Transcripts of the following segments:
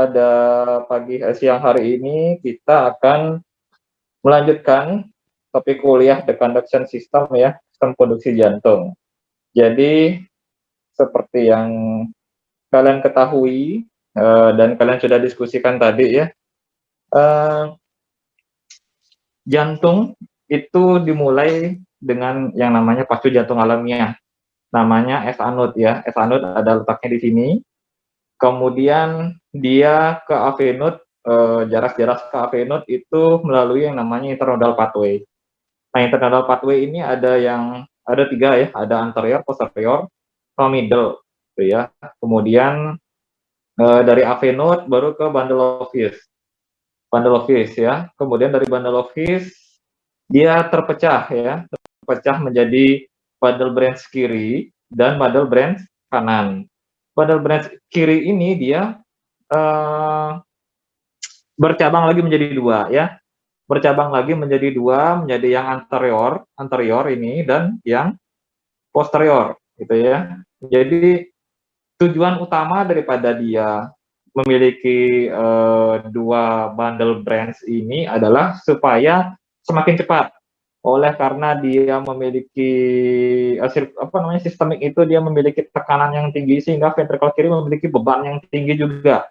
pada siang hari ini kita akan melanjutkan topik kuliah The Conduction System ya, sistem konduksi jantung. Jadi seperti yang kalian ketahui dan kalian sudah diskusikan tadi ya, jantung itu dimulai dengan yang namanya pacu jantung alamiah, namanya S-anode ya. S-anode ada letaknya di sini. Kemudian dia ke AV node, jarak-jarak ke AV node itu melalui yang namanya internodal pathway. Nah, internodal pathway ini ada 3 ya, ada anterior, posterior, sama middle gitu ya. Kemudian dari AV node baru ke bundle of His ya. Kemudian dari bundle of His dia terpecah menjadi bundle branch kiri dan bundle branch kanan. Bundle branch kiri ini dia bercabang lagi menjadi 2 ya. Bercabang lagi menjadi 2, menjadi yang anterior ini dan yang posterior gitu ya. Jadi tujuan utama daripada dia memiliki 2 bundle branch ini adalah supaya semakin cepat. Oleh karena dia memiliki sistemik itu dia memiliki tekanan yang tinggi sehingga ventrikel kiri memiliki beban yang tinggi juga.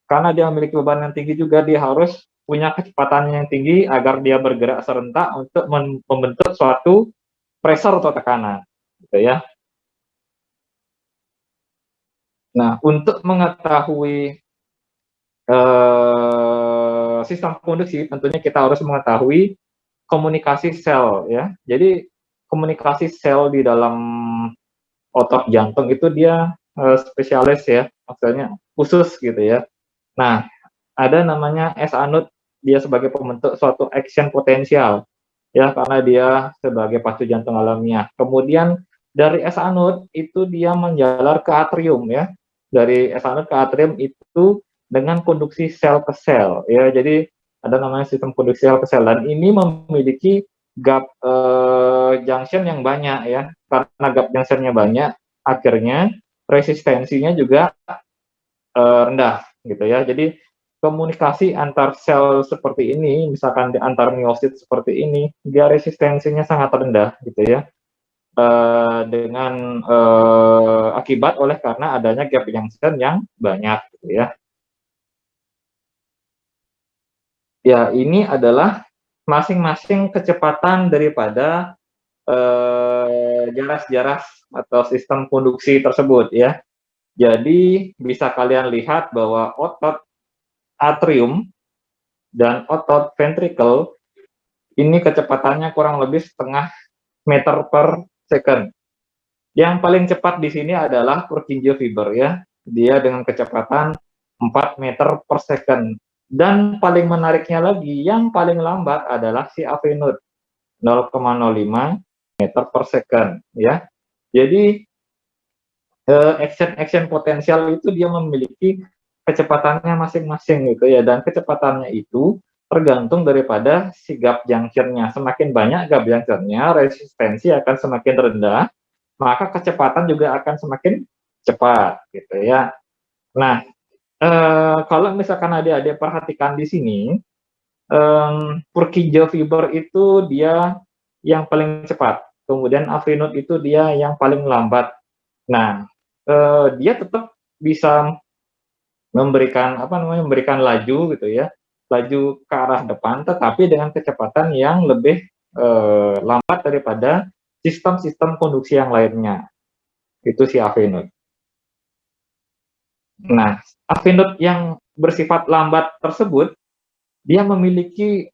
Karena dia memiliki beban yang tinggi juga, dia harus punya kecepatan yang tinggi agar dia bergerak serentak untuk membentuk suatu pressure atau tekanan, gitu ya. Nah, untuk mengetahui sistem konduksi, tentunya kita harus mengetahui komunikasi sel ya. Jadi komunikasi sel di dalam otot jantung itu dia spesialis ya, maksudnya khusus gitu ya. Nah, ada namanya S-anode, dia sebagai pembentuk suatu action potensial ya, karena dia sebagai pacu jantung alamiah. Kemudian dari S-anode itu dia menjalar ke atrium ya. Dari S-anode ke atrium itu dengan konduksi sel ke sel ya. Jadi ada namanya sistem konduksi sel ke sel dan ini memiliki gap junction yang banyak ya. Karena gap junctionnya banyak, akhirnya resistensinya juga rendah gitu ya. Jadi komunikasi antar sel seperti ini, misalkan di antar miosit seperti ini, dia resistensinya sangat rendah gitu ya. Dengan akibat oleh karena adanya gap junction yang banyak gitu ya. Ya, ini adalah masing-masing kecepatan daripada jaras-jaras atau sistem konduksi tersebut ya. Jadi bisa kalian lihat bahwa otot atrium dan otot ventricle ini kecepatannya kurang lebih setengah meter per second. Yang paling cepat di sini adalah Purkinje fiber ya. Dia dengan kecepatan 4 meter per second. Dan paling menariknya lagi, yang paling lambat adalah si AV node 0,05 meter per second ya. Jadi action potensial itu dia memiliki kecepatannya masing-masing gitu ya, dan kecepatannya itu tergantung daripada si gap junction-nya. Semakin banyak gap junction-nya, resistensi akan semakin rendah, maka kecepatan juga akan semakin cepat gitu ya. Nah, kalau misalkan adik-adik perhatikan di sini, Purkinje fiber itu dia yang paling cepat, kemudian AV node itu dia yang paling lambat. Nah, dia tetap bisa memberikan laju gitu ya, laju ke arah depan, tetapi dengan kecepatan yang lebih lambat daripada sistem-sistem konduksi yang lainnya. Itu si AV node. Nah, AV node yang bersifat lambat tersebut, dia memiliki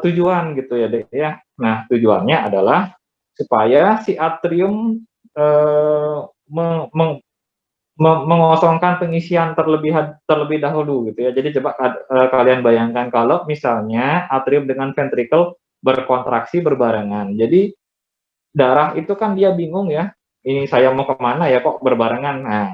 tujuan gitu ya, Dek ya. Nah, tujuannya adalah supaya si atrium mengosongkan pengisian terlebih dahulu gitu ya. Jadi coba kalian bayangkan kalau misalnya atrium dengan ventricle berkontraksi berbarengan. Jadi darah itu kan dia bingung ya, ini saya mau kemana ya kok berbarengan. Nah,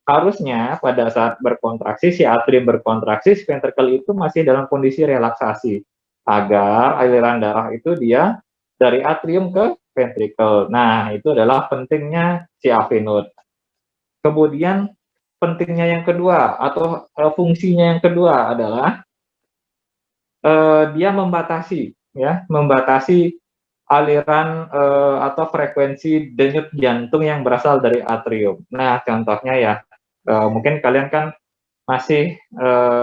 harusnya pada saat berkontraksi, si atrium berkontraksi, si ventricle itu masih dalam kondisi relaksasi agar aliran darah itu dia dari atrium ke ventricle. Nah, itu adalah pentingnya si AV node. Kemudian pentingnya yang kedua atau fungsinya yang kedua adalah dia membatasi ya, membatasi aliran atau frekuensi denyut jantung yang berasal dari atrium. Nah, contohnya ya, mungkin kalian kan masih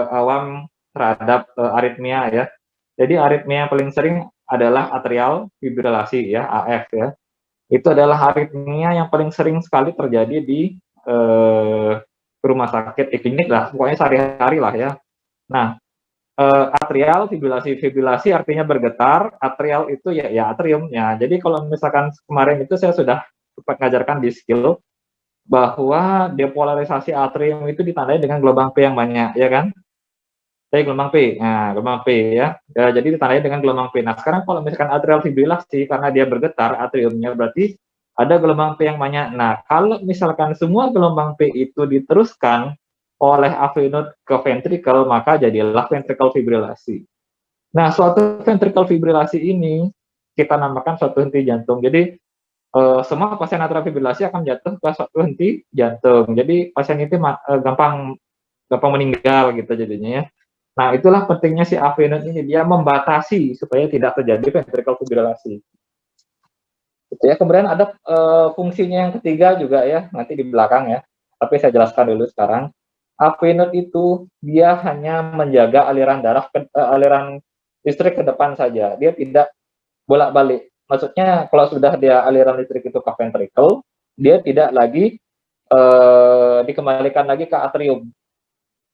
awam terhadap aritmia ya. Jadi aritmia yang paling sering adalah atrial fibrilasi ya, AF ya. Itu adalah aritmia yang paling sering sekali terjadi di rumah sakit, klinik lah, pokoknya sehari-hari lah ya. Nah, atrial fibrilasi, fibrilasi artinya bergetar, atrial itu ya atrium ya. Jadi kalau misalkan kemarin itu saya sudah sempat mengajarkan di skill bahwa depolarisasi atrium itu ditandai dengan gelombang P yang banyak, ya kan? Jadi gelombang P, nah gelombang P ya. Jadi ditandai dengan gelombang P. Nah sekarang kalau misalkan atrial fibrilasi karena dia bergetar atriumnya berarti ada gelombang P yang banyak. Nah kalau misalkan semua gelombang P itu diteruskan oleh AV node ke ventricle maka jadilah ventricle fibrilasi. Nah suatu ventricle fibrilasi ini kita namakan suatu henti jantung. Jadi semua pasien atrial fibrilasi akan jatuh ke suatu henti jantung. Jadi pasien itu gampang meninggal gitu jadinya ya. Nah, itulah pentingnya si AV node ini, dia membatasi supaya tidak terjadi ventricle fibrilasi. Gitu ya. Kemudian ada fungsinya yang ketiga juga ya, nanti di belakang ya. Tapi saya jelaskan dulu sekarang. AV node itu dia hanya menjaga aliran darah aliran listrik ke depan saja. Dia tidak bolak-balik. Maksudnya kalau sudah dia aliran listrik itu ke ventricle, dia tidak lagi dikembalikan lagi ke atrium.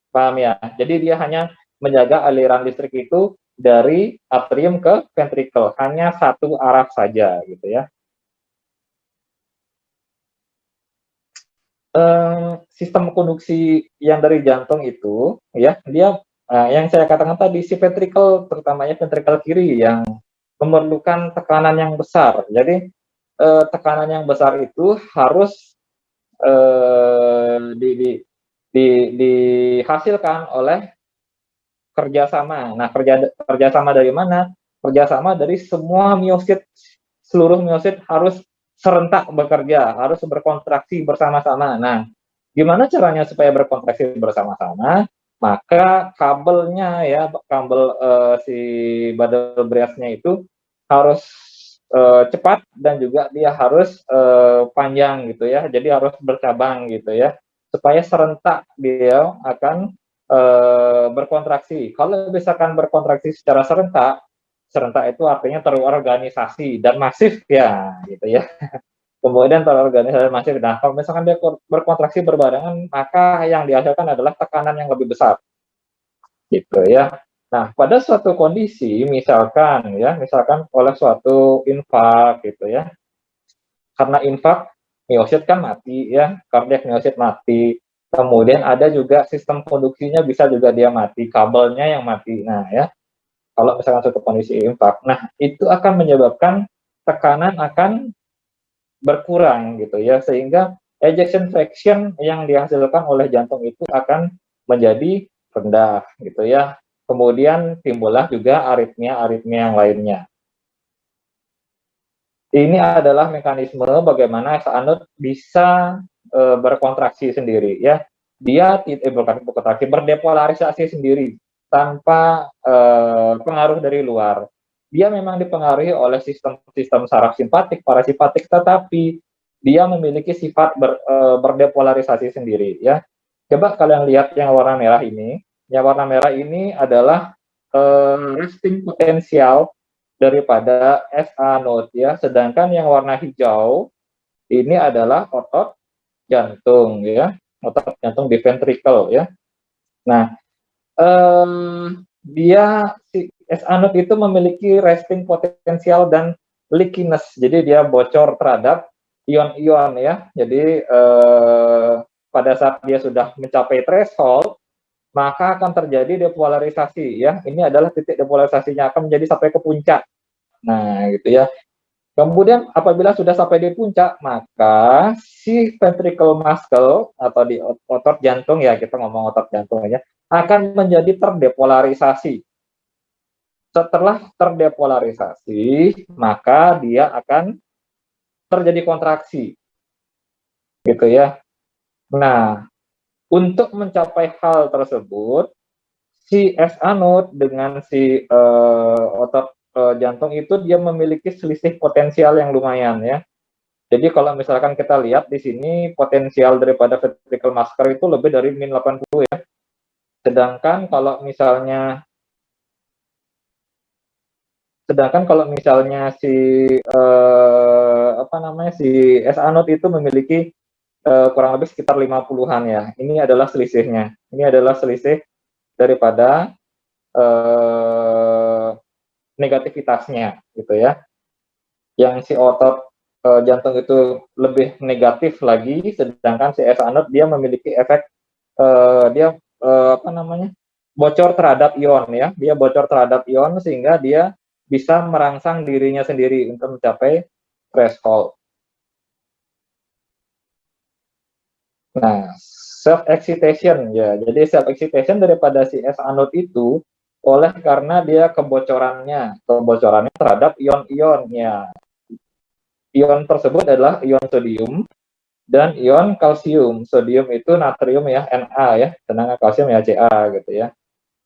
Paham ya? Jadi dia hanya menjaga aliran listrik itu dari atrium ke ventricle, hanya satu arah saja gitu ya. Sistem konduksi yang dari jantung itu ya, dia yang saya katakan tadi si ventricle, terutamanya ventricle kiri yang memerlukan tekanan yang besar. Jadi tekanan yang besar itu harus dihasilkan oleh kerjasama. Nah, kerjasama dari mana? Kerjasama dari semua miosit, seluruh miosit harus serentak bekerja, harus berkontraksi bersama-sama. Nah, gimana caranya supaya berkontraksi bersama-sama? Maka kabelnya ya, kabel si Badel Briasnya itu harus cepat dan juga dia harus panjang gitu ya. Jadi harus bercabang gitu ya. Supaya serentak dia akan berkontraksi. Kalau misalkan berkontraksi secara serentak, serentak itu artinya terorganisasi dan masif ya, gitu ya. Kemudian terorganisasi masif. Nah, kalau misalkan dia berkontraksi berbarengan, maka yang dihasilkan adalah tekanan yang lebih besar, gitu ya. Nah, pada suatu kondisi, misalkan ya, misalkan oleh suatu infak, gitu ya, karena infak miosit kan mati ya, kardiak miosit mati. Kemudian ada juga sistem konduksinya bisa juga dia mati, kabelnya yang mati. Nah ya, kalau misalkan suatu kondisi infak, nah itu akan menyebabkan tekanan akan berkurang gitu ya, sehingga ejection fraction yang dihasilkan oleh jantung itu akan menjadi rendah gitu ya. Kemudian timbullah juga aritmia-aritmia yang lainnya. Ini adalah mekanisme bagaimana SA node bisa berkontraksi sendiri ya. Dia bukan berkontraksi, berdepolarisasi sendiri tanpa pengaruh dari luar. Dia memang dipengaruhi oleh sistem saraf simpatik, parasimpatik, tetapi dia memiliki sifat berdepolarisasi sendiri ya. Coba kalian lihat yang warna merah ini. Yang warna merah ini adalah resting potensial daripada SA node ya. Sedangkan yang warna hijau ini adalah otot jantung ya, otot jantung di ventricle ya. Nah, dia si SA node itu memiliki resting potensial dan leakiness. Jadi dia bocor terhadap ion-ion ya. Jadi pada saat dia sudah mencapai threshold maka akan terjadi depolarisasi ya. Ini adalah titik depolarisasinya, akan menjadi sampai ke puncak. Nah, gitu ya. Kemudian apabila sudah sampai di puncak, maka si ventricle muscle atau di otot jantung ya, kita ngomong otot jantung aja, akan menjadi terdepolarisasi. Setelah terdepolarisasi, maka dia akan terjadi kontraksi. Gitu ya. Nah, Untuk mencapai hal tersebut, si SA node dengan si otot jantung itu dia memiliki selisih potensial yang lumayan ya. Jadi kalau misalkan kita lihat di sini potensial daripada ventricle masker itu lebih dari min 80 ya. Sedangkan kalau misalnya si si SA node itu memiliki kurang lebih sekitar 50-an ya. Ini adalah selisihnya. Ini adalah selisih daripada negativitasnya gitu ya. Yang si otot jantung itu lebih negatif lagi, sedangkan si SA node dia memiliki efek dia bocor terhadap ion ya. Dia bocor terhadap ion sehingga dia bisa merangsang dirinya sendiri untuk mencapai threshold. Nah, self excitation ya. Jadi self excitation daripada si SA node itu oleh karena dia kebocorannya terhadap ion-ionnya. Ion tersebut adalah ion sodium dan ion kalsium. Sodium itu natrium ya, Na ya, sedangkan kalsium ya Ca gitu ya.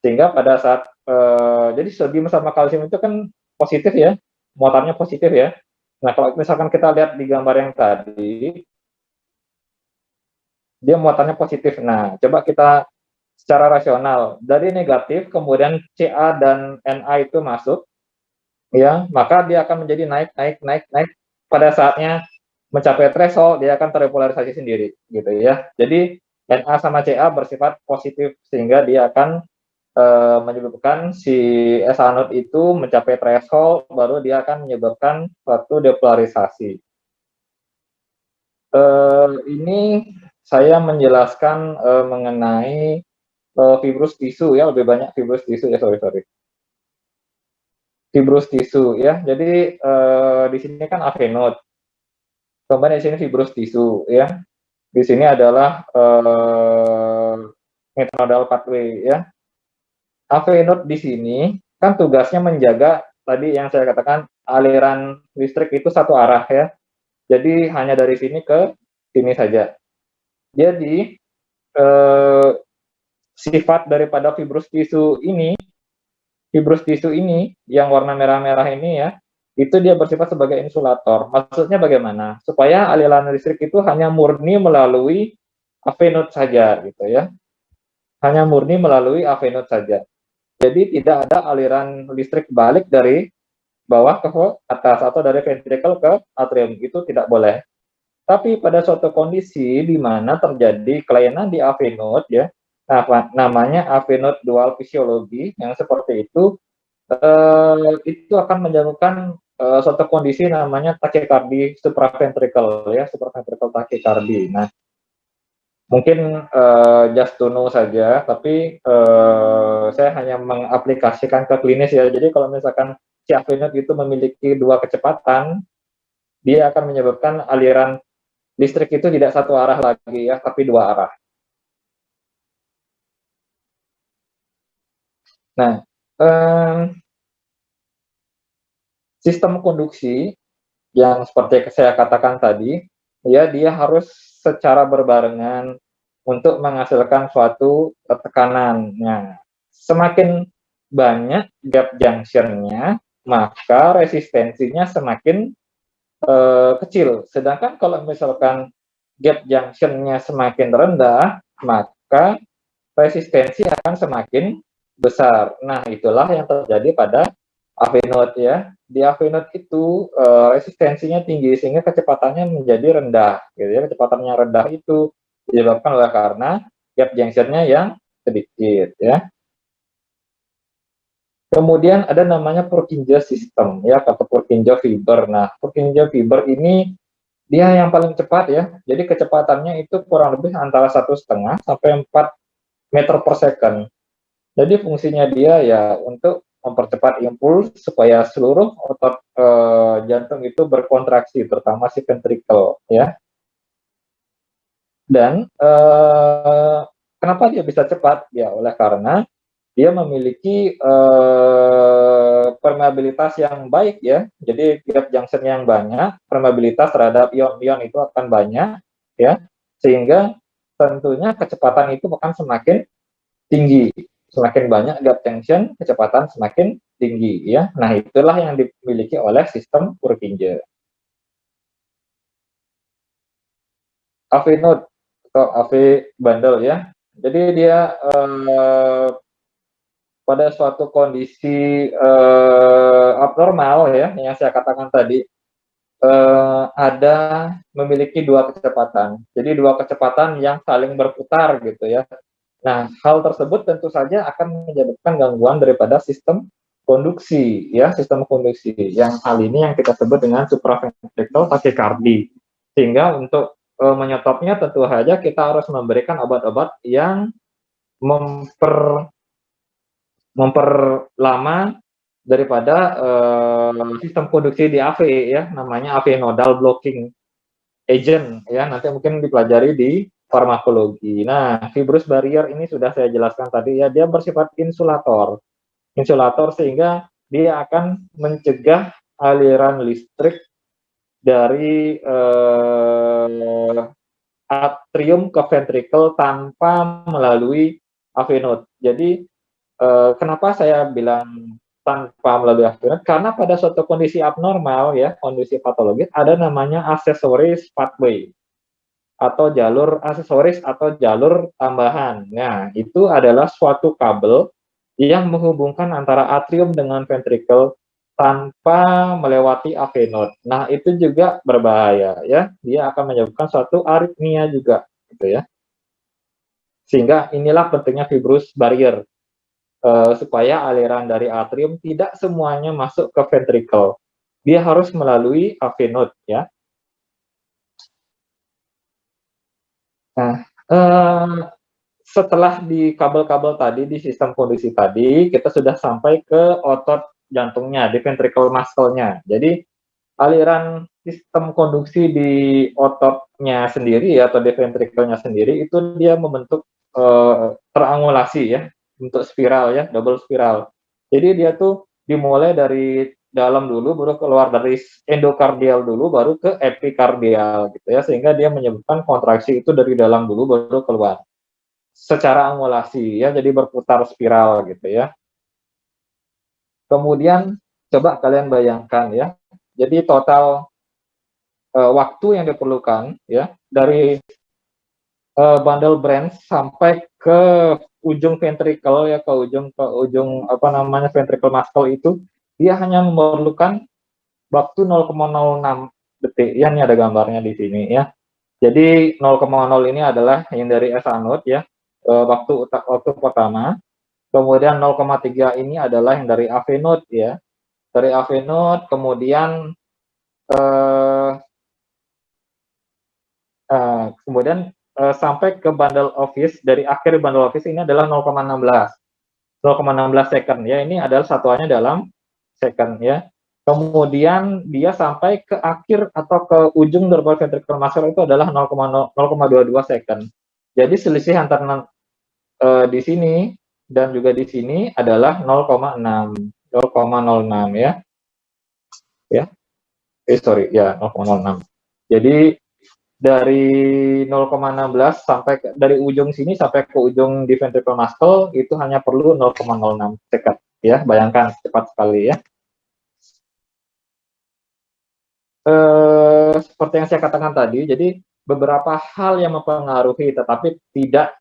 Sehingga pada saat jadi sodium sama kalsium itu kan positif ya, muatannya positif ya. Nah, kalau misalkan kita lihat di gambar yang tadi, dia muatannya positif. Nah, coba kita secara rasional dari negatif kemudian Ca dan Na itu masuk ya, maka dia akan menjadi naik pada saatnya mencapai threshold dia akan terpolarisasi sendiri gitu ya. Jadi Na sama Ca bersifat positif sehingga dia akan menyebabkan si SA node itu mencapai threshold baru dia akan menyebabkan suatu depolarisasi. Ini saya menjelaskan mengenai fibrous tisu ya, lebih banyak fibrous tisu ya, sorry. Fibrous tisu ya. Jadi di sini kan AV node. Kemudian di sini fibrous tisu ya. Di sini adalah metronodal pathway ya. AV node di sini kan tugasnya menjaga tadi yang saya katakan aliran listrik itu satu arah ya. Jadi hanya dari sini ke sini saja. Jadi sifat daripada fibrous tisu ini yang warna merah-merah ini ya, itu dia bersifat sebagai insulator. Maksudnya bagaimana? Supaya aliran listrik itu hanya murni melalui AV node saja gitu ya. Hanya murni melalui AV node saja. Jadi tidak ada aliran listrik balik dari bawah ke atas atau dari ventricle ke atrium, itu tidak boleh. Tapi pada suatu kondisi di mana terjadi kelainan di AV node ya, namanya AV node dual fisiologi yang seperti itu akan menyebabkan suatu kondisi namanya takikardi supraventricle ya, supraventricle takikardi. Nah, mungkin just to know saja, tapi saya hanya mengaplikasikan ke klinis ya. Jadi kalau misalkan si AV node itu memiliki dua kecepatan, dia akan menyebabkan aliran listrik itu tidak satu arah lagi ya, tapi dua arah. Nah, sistem konduksi yang seperti saya katakan tadi, ya dia harus secara berbarengan untuk menghasilkan suatu tekanan. Nah, semakin banyak gap junction-nya, maka resistensinya semakin kecil. Sedangkan kalau misalkan gap junction-nya semakin rendah, maka resistensi akan semakin besar. Nah, itulah yang terjadi pada AV node ya. Di AV node itu resistensinya tinggi sehingga kecepatannya menjadi rendah gitu ya. Kecepatannya rendah itu disebabkan oleh karena gap junction-nya yang sedikit ya. Kemudian ada namanya Purkinje system ya, atau Purkinje fiber. Nah, Purkinje fiber ini dia yang paling cepat ya. Jadi kecepatannya itu kurang lebih antara 1,5 sampai 4 meter per second. Jadi fungsinya dia ya untuk mempercepat impuls supaya seluruh otot jantung itu berkontraksi, terutama si ventricle ya. Dan kenapa dia bisa cepat? Ya oleh karena dia memiliki permeabilitas yang baik ya. Jadi gap junction yang banyak, permeabilitas terhadap ion-ion itu akan banyak ya. Sehingga tentunya kecepatan itu akan semakin tinggi. Semakin banyak gap junction, kecepatan semakin tinggi ya. Nah, itulah yang dimiliki oleh sistem Purkinje. AV node atau AV bundle ya. Jadi dia pada suatu kondisi abnormal ya, yang saya katakan tadi, ada memiliki dua kecepatan. Jadi dua kecepatan yang saling berputar gitu ya. Nah, hal tersebut tentu saja akan menyebabkan gangguan daripada sistem konduksi ya, sistem konduksi. Yang hal ini yang kita sebut dengan supraventricular tachycardia. Sehingga untuk menyetopnya tentu saja kita harus memberikan obat-obat yang memperlama daripada sistem konduksi di AV ya, namanya AV nodal blocking agent ya, nanti mungkin dipelajari di farmakologi. Nah, fibrous barrier ini sudah saya jelaskan tadi ya, dia bersifat insulator. Insulator sehingga dia akan mencegah aliran listrik dari atrium ke ventricle tanpa melalui AV node. Jadi kenapa saya bilang tanpa melalui AV node? Karena pada suatu kondisi abnormal ya, kondisi patologis ada namanya accessories pathway atau jalur aksesoris atau jalur tambahan. Nah, itu adalah suatu kabel yang menghubungkan antara atrium dengan ventricle tanpa melewati AV node. Nah, itu juga berbahaya ya. Dia akan menyebabkan suatu aritmia juga gitu ya. Sehingga inilah pentingnya fibrous barrier supaya aliran dari atrium tidak semuanya masuk ke ventricle. Dia harus melalui AV node ya. Nah, setelah di kabel-kabel tadi, di sistem konduksi tadi, kita sudah sampai ke otot jantungnya, di ventricle muscle-nya. Jadi, aliran sistem konduksi di ototnya sendiri atau di ventricle-nya sendiri, itu dia membentuk terangulasi ya, bentuk spiral ya, double spiral. Jadi, dia tuh dimulai dari dalam dulu, baru keluar dari endokardial dulu, baru ke epikardial gitu ya, sehingga dia menyebabkan kontraksi itu dari dalam dulu, baru keluar secara angulasi ya, jadi berputar spiral gitu ya. Kemudian coba kalian bayangkan ya, jadi total waktu yang diperlukan ya dari bundle branch sampai ke ujung ventricle ya, ke ujung apa namanya ventricle muscle itu, dia hanya memerlukan waktu 0,06 detik ya. Ini ada gambarnya di sini ya. Jadi 0,0 ini adalah yang dari SA node ya, waktu pertama. Kemudian 0,3 ini adalah yang dari AV node ya. Dari AV node kemudian sampai ke bundle office, dari akhir bundle office ini adalah 0,16 second ya. Ini adalah satuannya dalam second ya. Kemudian dia sampai ke akhir atau ke ujung dari ventricular muscle itu adalah 0,22 second. Jadi selisih antara di sini dan juga di sini adalah 0,06 ya. Ya. Sorry ya, 0,06. Jadi dari 0,16 sampai dari ujung sini sampai ke ujung di ventricular muscle itu hanya perlu 0,06 second ya. Bayangkan cepat sekali ya. Seperti yang saya katakan tadi, jadi beberapa hal yang mempengaruhi, tetapi tidak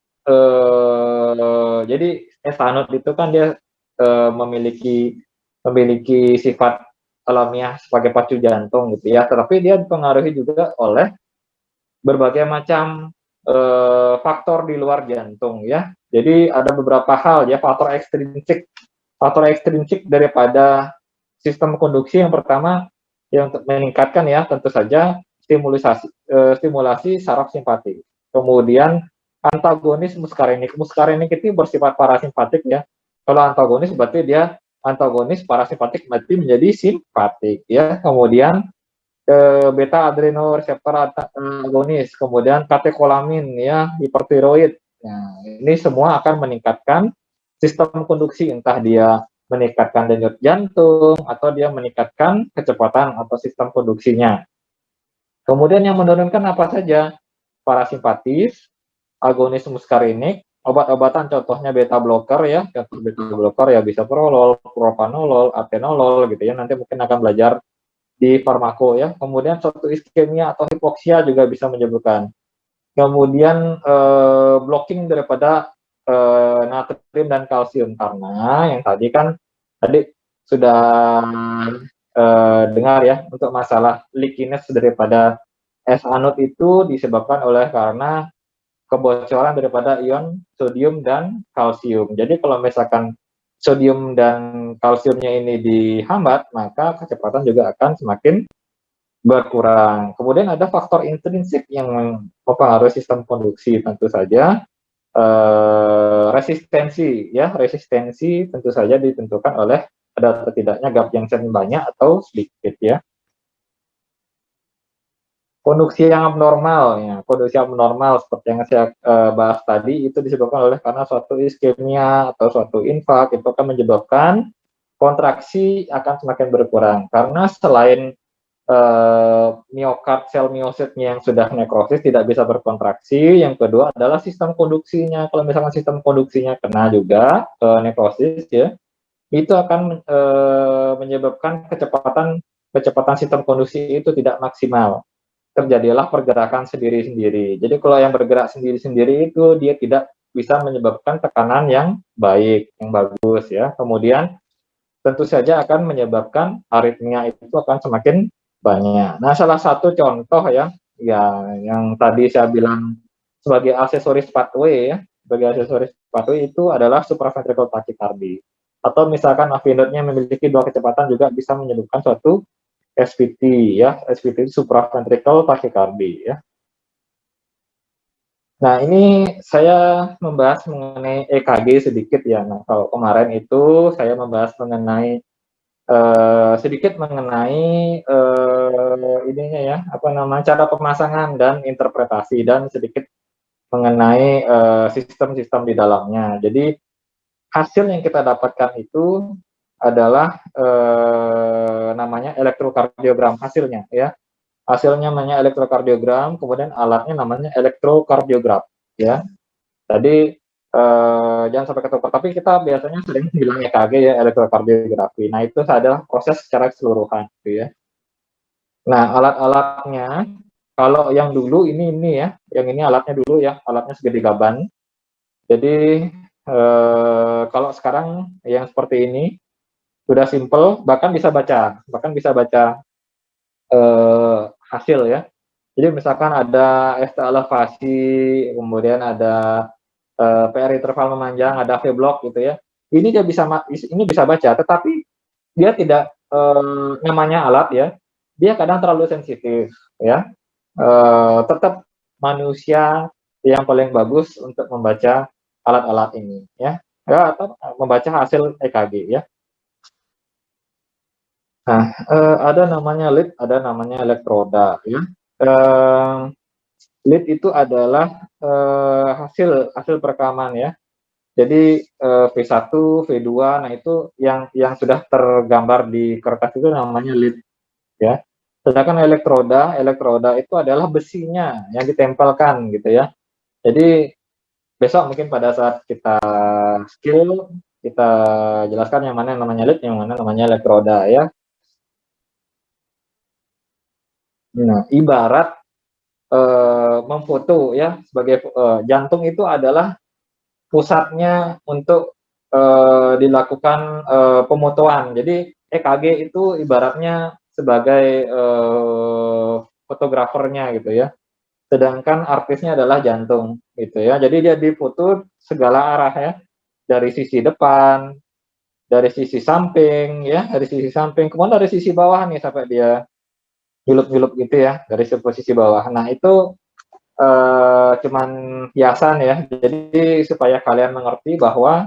jadi esanut itu kan dia memiliki sifat alamiah sebagai pacu jantung gitu ya, tetapi dia dipengaruhi juga oleh berbagai macam faktor di luar jantung ya. Jadi ada beberapa hal ya, faktor ekstrinsik daripada sistem konduksi. Yang pertama yang meningkatkan ya tentu saja stimulasi saraf simpatik. Kemudian antagonis muskarinik. Muskarinik itu bersifat parasimpatik ya. Kalau antagonis berarti dia antagonis parasimpatik berarti menjadi simpatik ya. Kemudian beta adrenoreseptor agonis, kemudian katekolamin ya, hipertiroid. Nah, ini semua akan meningkatkan sistem konduksi, entah dia meningkatkan denyut jantung atau dia meningkatkan kecepatan atau sistem konduksinya. Kemudian yang menurunkan apa saja? Parasimpatis, agonis muskarinik, obat-obatan contohnya beta blocker ya, contoh beta blocker ya bisa prolol, propanolol, atenolol gitu ya. Nanti mungkin akan belajar di farmako ya. Kemudian suatu iskemia atau hipoksia juga bisa menyebabkan. Kemudian blocking daripada natrium dan kalsium karena yang tadi sudah dengar ya untuk masalah leakiness daripada es anode itu disebabkan oleh karena kebocoran daripada ion sodium dan kalsium. Jadi kalau misalkan sodium dan kalsiumnya ini dihambat, maka kecepatan juga akan semakin berkurang. Kemudian ada faktor intrinsik yang mempengaruhi sistem konduksi, tentu saja resistensi ya, resistensi tentu saja ditentukan oleh ada atau tidaknya gap junction banyak atau sedikit ya. Konduksi yang abnormal ya, konduksi abnormal seperti yang saya bahas tadi itu disebabkan oleh karena suatu iskemia atau suatu infak itu akan menyebabkan kontraksi akan semakin berkurang karena selain miokard sel miositnya yang sudah nekrosis tidak bisa berkontraksi. Yang kedua adalah sistem konduksinya. Kalau misalkan sistem konduksinya kena juga nekrosis ya, itu akan menyebabkan kecepatan sistem konduksi itu tidak maksimal. Terjadilah pergerakan sendiri-sendiri. Jadi kalau yang bergerak sendiri-sendiri itu dia tidak bisa menyebabkan tekanan yang baik, yang bagus ya. Kemudian tentu saja akan menyebabkan aritmia itu akan semakin banyak. Nah, salah satu contoh ya, yang tadi saya bilang sebagai aksesoris pathway ya, sebagai aksesoris pathway itu adalah supraventricular tachycardia. Atau misalkan AV node-nya memiliki dua kecepatan juga bisa menyebabkan suatu SVT ya, SVT supraventricular tachycardia ya. Nah, ini saya membahas mengenai EKG sedikit ya. Nah, kalau kemarin itu saya membahas mengenai sedikit mengenai ininya ya, apa namanya, cara pemasangan dan interpretasi dan sedikit mengenai sistem-sistem di dalamnya. Jadi hasil yang kita dapatkan itu adalah namanya elektrokardiogram hasilnya ya. Hasilnya namanya elektrokardiogram, kemudian alatnya namanya elektrokardiograf ya. Tadi jangan sampai ketukar, tapi kita biasanya sering bilang EKG ya, elektrokardiografi. Nah, itu adalah proses secara keseluruhan gitu ya. Nah, alat-alatnya kalau yang dulu ini ya, yang ini alatnya dulu ya, alatnya segede gaban. Jadi kalau sekarang yang seperti ini sudah simple, bahkan bisa baca hasil ya. Jadi misalkan ada ST elevasi, kemudian ada PR interval memanjang, ada V-block gitu ya. Ini bisa baca, tetapi dia tidak namanya alat ya, dia kadang terlalu sensitif ya. Tetap manusia yang paling bagus untuk membaca alat-alat ini ya. Ya, atau membaca hasil EKG ya. Nah, ada namanya lead, ada namanya elektroda ya. Lead itu adalah hasil perekaman ya. Jadi V1, V2, nah itu yang sudah tergambar di kertas itu namanya lead ya. Sedangkan elektroda itu adalah besinya yang ditempelkan gitu ya. Jadi besok mungkin pada saat kita skill kita jelaskan yang mana yang namanya lead, yang mana namanya elektroda ya. Nah, ibarat memfoto ya, sebagai jantung itu adalah pusatnya untuk dilakukan pemotoan. Jadi EKG itu ibaratnya sebagai fotografernya gitu ya. Sedangkan artisnya adalah jantung gitu ya. Jadi dia difoto segala arah ya. Dari sisi depan, dari sisi samping ya, dari sisi samping, kemudian dari sisi bawah nih sampai dia nyulup-nyulup gitu ya, dari posisi bawah. Nah, itu cuman hiasan ya. Jadi supaya kalian mengerti bahwa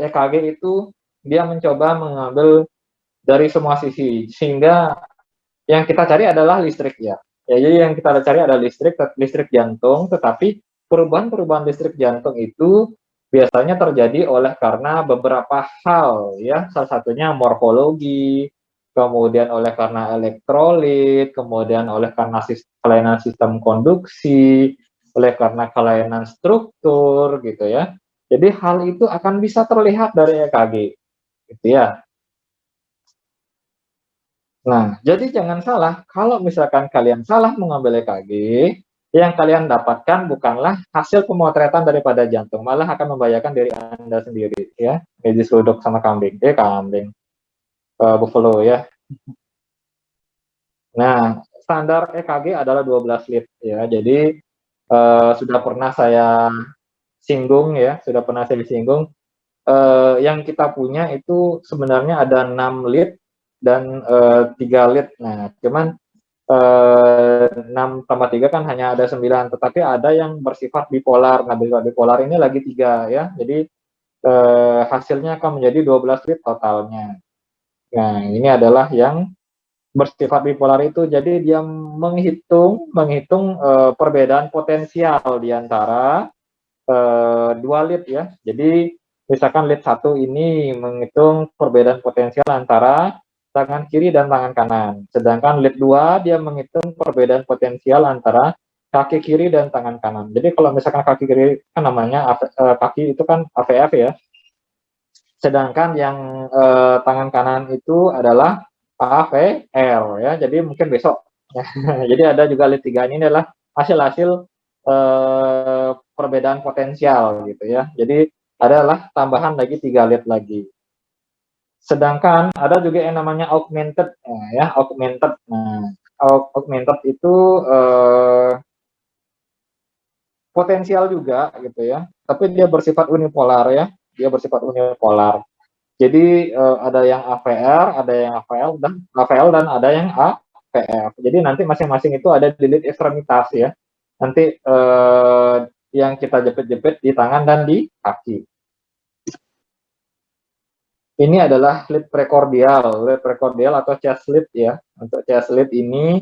EKG itu dia mencoba mengambil dari semua sisi sehingga yang kita cari adalah listrik ya. Ya, jadi yang kita cari adalah listrik jantung, tetapi perubahan-perubahan listrik jantung itu biasanya terjadi oleh karena beberapa hal ya, salah satunya morfologi, kemudian oleh karena elektrolit, kemudian oleh karena kelainan sistem konduksi, oleh karena kelainan struktur gitu ya. Jadi hal itu akan bisa terlihat dari EKG gitu ya. Nah, jadi jangan salah, kalau misalkan kalian salah mengambil EKG, yang kalian dapatkan bukanlah hasil pemotretan daripada jantung, malah akan membahayakan diri Anda sendiri ya. Medis seluduk sama kambing, kambing, buffalo ya. Nah, standar EKG adalah 12 lead ya. Jadi sudah pernah saya singgung ya, sudah pernah saya singgung. Yang kita punya itu sebenarnya ada 6 lead dan 3 lead. Nah, cuman 6 tambah 3 kan hanya ada 9, tetapi ada yang bersifat bipolar. Nah, bipolar ini lagi 3 ya. Jadi hasilnya akan menjadi 12 lead totalnya. Nah, ini adalah yang bersifat bipolar itu. Jadi dia menghitung perbedaan potensial di antara dua lead ya. Jadi misalkan lead 1 ini menghitung perbedaan potensial antara tangan kiri dan tangan kanan. Sedangkan lead 2 dia menghitung perbedaan potensial antara kaki kiri dan tangan kanan. Jadi kalau misalkan kaki kiri kan namanya kaki itu kan AVF ya. Sedangkan yang tangan kanan itu adalah AVR ya. Jadi mungkin besok. Jadi ada juga lead 3 ini adalah hasil-hasil perbedaan potensial gitu ya. Jadi adalah tambahan lagi 3 lead lagi. Sedangkan ada juga yang namanya augmented ya, augmented. Nah, augmented itu potensial juga gitu ya, tapi dia bersifat unipolar ya, dia bersifat unipolar. Jadi ada yang AVR, ada yang AVL dan ada yang AVF. Jadi nanti masing-masing itu ada di lead ekstremitas ya. Nanti yang kita jepit-jepit di tangan dan di kaki. Ini adalah lead prekordial atau chest lead ya. Untuk chest lead ini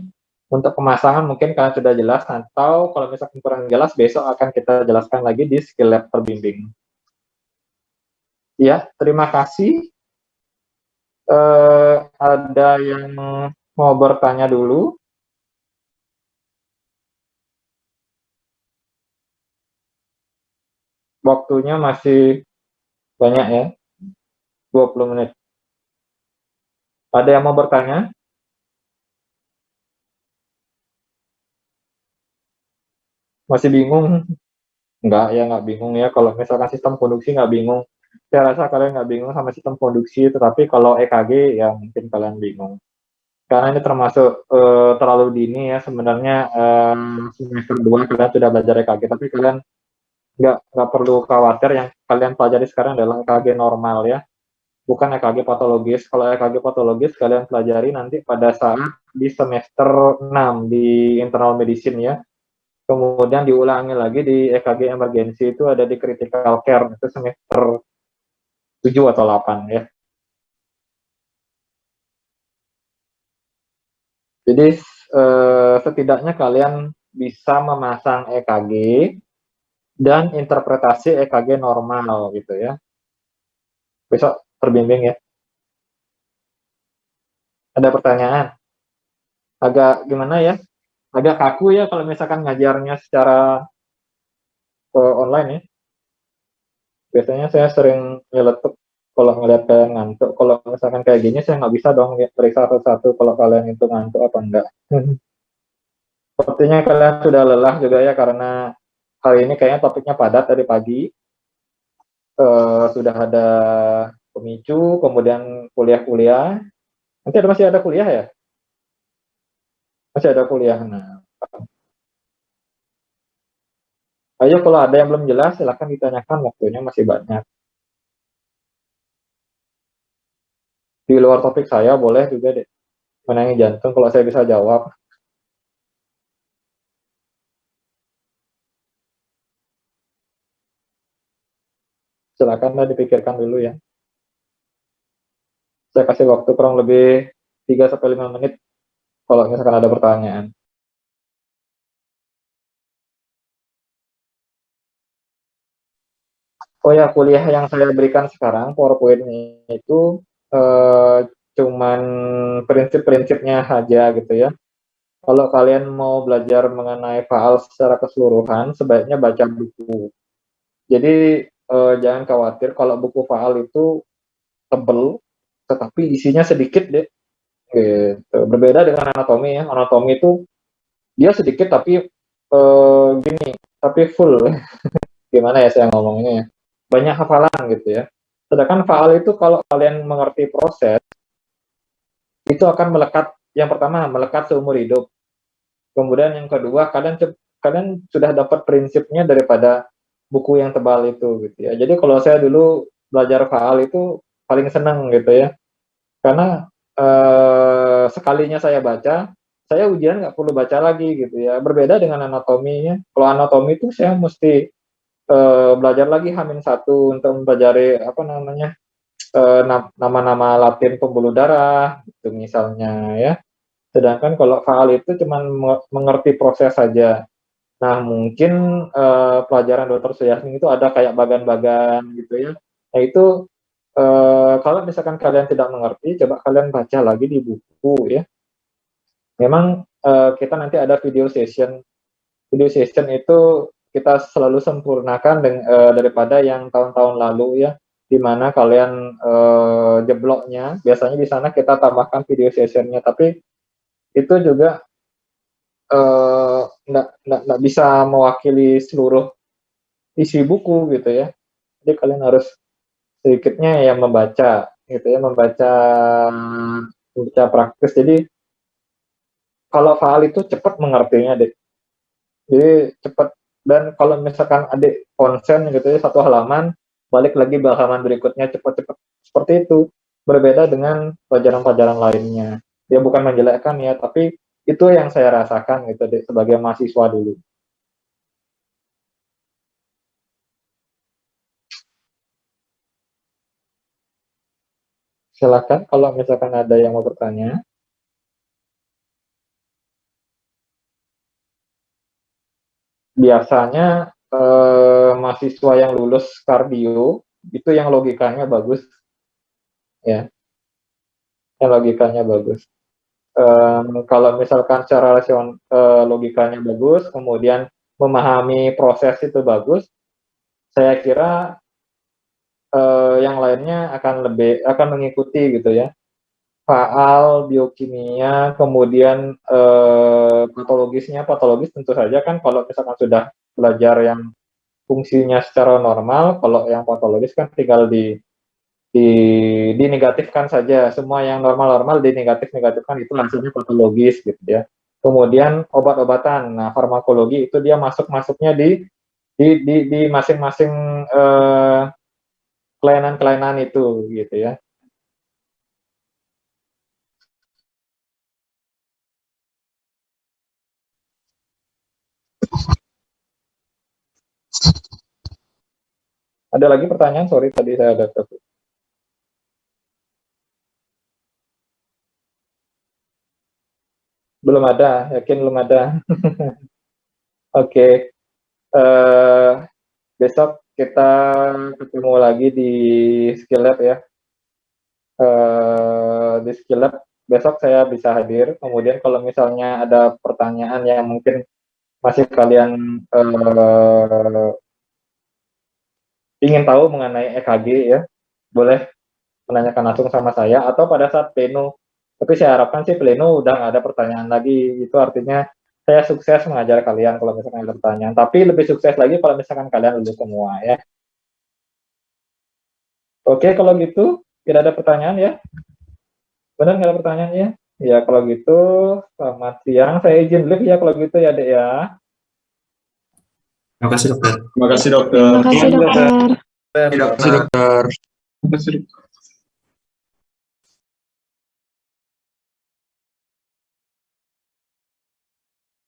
untuk pemasangan mungkin kalian sudah jelas, atau kalau misalkan kurang jelas besok akan kita jelaskan lagi di skill lab terbimbing. Ya, terima kasih. Ada yang mau bertanya dulu? Waktunya masih banyak ya, 20 menit. Ada yang mau bertanya? Masih bingung? Enggak ya, nggak bingung ya. Kalau misalkan sistem konduksi nggak bingung. Saya rasa kalian nggak bingung sama sistem konduksi, tetapi kalau EKG ya mungkin kalian bingung. Karena ini termasuk terlalu dini ya sebenarnya, semester 2 kalian sudah belajar EKG, tapi kalian nggak perlu khawatir, yang kalian pelajari sekarang adalah EKG normal ya, bukan EKG patologis. Kalau EKG patologis kalian pelajari nanti pada saat di semester 6 di internal medicine ya. Kemudian diulangi lagi di EKG emergency itu ada di critical care, itu semester 7 atau 8 ya. Jadi setidaknya kalian bisa memasang EKG dan interpretasi EKG normal gitu ya. Besok terbimbing ya. Ada pertanyaan? Agak gimana ya? Agak kaku ya kalau misalkan ngajarnya secara online ya. Biasanya saya sering nyeletuk kalau ngeliat kalian ngantuk. Kalau misalkan kayak gini saya nggak bisa dong periksa satu-satu kalau kalian itu ngantuk apa enggak. Sepertinya kalian sudah lelah juga ya, karena hari ini kayaknya topiknya padat dari pagi. Sudah ada pemicu, kemudian kuliah-kuliah. Nanti masih ada kuliah ya? Masih ada kuliah. Nah, ayo kalau ada yang belum jelas silahkan ditanyakan, waktunya masih banyak. Di luar topik saya boleh juga deh menangi jantung kalau saya bisa jawab. Silakanlah dipikirkan dulu ya. Saya kasih waktu kurang lebih 3 sampai 5 menit kalau misalkan ada pertanyaan. Oh ya, kuliah yang saya berikan sekarang PowerPoint-nya itu cuman prinsip-prinsipnya saja gitu ya. kalau kalian mau belajar mengenai faal secara keseluruhan, sebaiknya baca buku. Jadi jangan khawatir kalau buku faal itu tebel, tetapi isinya sedikit deh. Gitu. Berbeda dengan anatomi ya. Anatomi itu dia sedikit tapi gini, tapi full. Gimana ya saya ngomongnya ya? Banyak hafalan gitu ya. Sedangkan faal itu kalau kalian mengerti proses, itu akan melekat. Yang pertama melekat seumur hidup. Kemudian yang kedua, kalian sudah dapat prinsipnya daripada buku yang tebal itu gitu ya. Jadi kalau saya dulu belajar faal itu paling senang gitu ya. Karena sekalinya saya baca, saya ujian nggak perlu baca lagi gitu ya. Berbeda dengan anatominya. Kalau anatomi itu saya mesti belajar lagi H-1 untuk mempelajari apa namanya nama-nama Latin pembuluh darah gitu misalnya ya. Sedangkan kalau faal itu cuma mengerti proses saja. Nah, mungkin pelajaran Dokter Suyasning itu ada kayak bagan-bagan gitu ya. Nah, itu kalau misalkan kalian tidak mengerti, coba kalian baca lagi di buku ya. Memang kita nanti ada video session. Video session itu kita selalu sempurnakan daripada yang tahun-tahun lalu ya, di mana kalian jebloknya. Biasanya di sana kita tambahkan video sessionnya, tapi itu juga nggak bisa mewakili seluruh isi buku gitu ya. Jadi kalian harus sedikitnya yang membaca gitu ya, membaca praktis. Jadi kalau faal itu cepat mengertinya deh. Jadi cepat, dan kalau misalkan adik konsen gitu ya satu halaman, balik lagi halaman berikutnya cepat-cepat seperti itu. Berbeda dengan pelajaran-pelajaran lainnya. Dia bukan menjelekkan ya, tapi itu yang saya rasakan gitu deh, sebagai mahasiswa dulu. Silakan kalau misalkan ada yang mau bertanya. Biasanya mahasiswa yang lulus kardio itu yang logikanya bagus ya, yang logikanya bagus. Kalau misalkan secara logikanya bagus, kemudian memahami proses itu bagus, saya kira yang lainnya akan mengikuti gitu ya. Faal, biokimia, kemudian patologis tentu saja kan kalau misalkan sudah belajar yang fungsinya secara normal, kalau yang patologis kan tinggal di dinegatifkan saja. Semua yang normal-normal dinegatifkan itu hasilnya patologis gitu ya. Kemudian obat-obatan, nah farmakologi itu dia masuknya di masing-masing kelainan-kelainan itu gitu ya. Ada lagi pertanyaan? Sorry tadi saya ada terputus. Belum ada, yakin belum ada. Oke, besok kita ketemu lagi di Skill Lab ya. Di Skill Lab besok saya bisa hadir. Kemudian kalau misalnya ada pertanyaan yang mungkin masih kalian ingin tahu mengenai EKG ya, boleh menanyakan langsung sama saya atau pada saat pleno. Tapi saya harapkan sih pleno udah nggak ada pertanyaan lagi. Itu artinya saya sukses mengajar kalian kalau misalkan ada pertanyaan. Tapi lebih sukses lagi kalau misalkan kalian lulus semua ya. Oke, kalau gitu tidak ada pertanyaan ya. Benar nggak ada pertanyaan ya? Ya kalau gitu selamat siang. Saya izin live ya kalau gitu ya Dek ya. Terima kasih dokter. Terima kasih dokter. Terima kasih dokter. Terima kasih dokter. Terima kasih dokter.